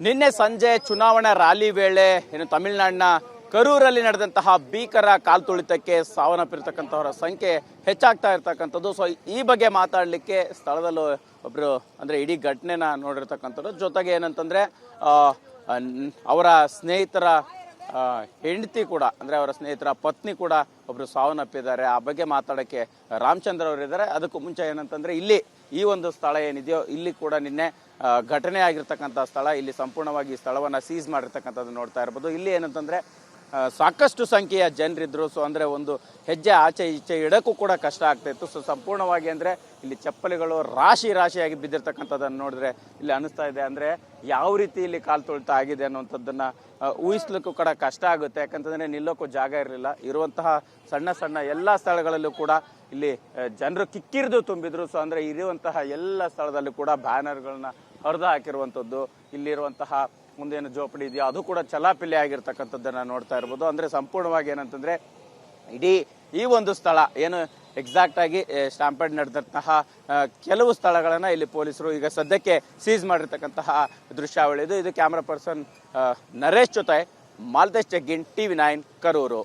ನಿನ್ನೆ ಸಂಜೆ ಚುನಾವಣಾ ರ್ಯಾಲಿ ವೇಳೆ ಏನು ತಮಿಳುನಾಡಿನ ಕರೂರಲ್ಲಿ ನಡೆದಂತಹ ಭೀಕರ ಕಾಲ್ತುಳಿತಕ್ಕೆ ಸಾವನ್ನಪ್ಪಿರ್ತಕ್ಕಂಥವರ ಸಂಖ್ಯೆ ಹೆಚ್ಚಾಗ್ತಾ ಇರ್ತಕ್ಕಂಥದ್ದು. ಸೊ ಈ ಬಗ್ಗೆ ಮಾತಾಡಲಿಕ್ಕೆ ಸ್ಥಳದಲ್ಲೂ ಒಬ್ರು ಅಂದ್ರೆ ಇಡೀ ಘಟನೆನ ನೋಡಿರ್ತಕ್ಕಂಥದ್ದು. ಜೊತೆಗೆ ಏನಂತಂದ್ರೆ ಅವರ ಸ್ನೇಹಿತರ ಹೆಂಡತಿ ಕೂಡ ಅಂದ್ರೆ ಅವರ ಸ್ನೇಹಿತರ ಪತ್ನಿ ಕೂಡ ಒಬ್ರು ಸಾವನ್ನಪ್ಪಿದ್ದಾರೆ. ಆ ಬಗ್ಗೆ ಮಾತಾಡೋಕ್ಕೆ ರಾಮಚಂದ್ರ ಅವರು ಇದ್ದಾರೆ. ಅದಕ್ಕೂ ಮುಂಚೆ ಏನಂತಂದ್ರೆ ಇಲ್ಲಿ ಈ ಒಂದು ಸ್ಥಳ ಏನಿದೆಯೋ ಇಲ್ಲಿ ಕೂಡ ನಿನ್ನೆ ಘಟನೆ ಆಗಿರ್ತಕ್ಕಂಥ ಸ್ಥಳ, ಇಲ್ಲಿ ಸಂಪೂರ್ಣವಾಗಿ ಸ್ಥಳವನ್ನ ಸೀಸ್ ಮಾಡಿರ್ತಕ್ಕಂಥದ್ದು ನೋಡ್ತಾ ಇರ್ಬೋದು. ಇಲ್ಲಿ ಏನಂತಂದ್ರೆ ಸಾಕಷ್ಟು ಸಂಖ್ಯೆಯ ಜನರಿದ್ರು. ಸೊ ಅಂದ್ರೆ ಒಂದು ಹೆಜ್ಜೆ ಆಚೆ ಈಚೆ ಇಡಕ್ಕೂ ಕೂಡ ಕಷ್ಟ ಆಗ್ತಾ ಇತ್ತು. ಸೊ ಸಂಪೂರ್ಣವಾಗಿ ಅಂದ್ರೆ ಇಲ್ಲಿ ಚಪ್ಪಲಿಗಳು ರಾಶಿಯಾಗಿ ಬಿದ್ದಿರ್ತಕ್ಕಂಥದ್ದನ್ನು ನೋಡಿದ್ರೆ ಇಲ್ಲಿ ಅನಿಸ್ತಾ ಇದೆ ಅಂದ್ರೆ ಯಾವ ರೀತಿ ಇಲ್ಲಿ ಕಾಲ್ ತುಳಿತ ಆಗಿದೆ ಅನ್ನುವಂಥದ್ದನ್ನ ಊಹಿಸ್ಲಿಕ್ಕೂ ಕೂಡ ಕಷ್ಟ ಆಗುತ್ತೆ. ಯಾಕಂತಂದ್ರೆ ನಿಲ್ಲೋಕ್ಕೂ ಜಾಗ ಇರಲಿಲ್ಲ. ಇರುವಂತಹ ಸಣ್ಣ ಎಲ್ಲ ಸ್ಥಳಗಳಲ್ಲೂ ಕೂಡ ಇಲ್ಲಿ ಜನರು ಕಿಕ್ಕಿರಿದು ತುಂಬಿದ್ರು. ಸೊ ಅಂದ್ರೆ ಇರುವಂತಹ ಎಲ್ಲ ಸ್ಥಳದಲ್ಲೂ ಕೂಡ ಬ್ಯಾನರ್ಗಳನ್ನ ಹರಿದು ಹಾಕಿರುವಂಥದ್ದು, ಇಲ್ಲಿರುವಂತಹ ಮುಂದೇನು ಜೋಪಡಿ ಇದೆಯೋ ಅದು ಕೂಡ ಚಲಾಪಿಲಿ ಆಗಿರ್ತಕ್ಕಂಥದ್ದನ್ನ ನೋಡ್ತಾ ಇರ್ಬೋದು. ಅಂದ್ರೆ ಸಂಪೂರ್ಣವಾಗಿ ಏನಂತಂದ್ರೆ ಇಡೀ ಈ ಒಂದು ಸ್ಥಳ ಏನು ಎಕ್ಸಾಕ್ಟ್ ಆಗಿ ಸ್ಟಾಂಪೇಡ್ ನಡೆದಂತಹ ಕೆಲವು ಸ್ಥಳಗಳನ್ನ ಇಲ್ಲಿ ಪೊಲೀಸರು ಈಗ ಸದ್ಯಕ್ಕೆ ಸೀಸ್ ಮಾಡಿರ್ತಕ್ಕಂತಹ ದೃಶ್ಯಾವಳಿ ಇದು. ಕ್ಯಾಮ್ರಾ ಪರ್ಸನ್ ನರೇಶ್ ಜೊತೆ ಮಾಲ್ತೇಶ್ ಜಗ್ಗಿನ್, TV9 ಕರೂರು.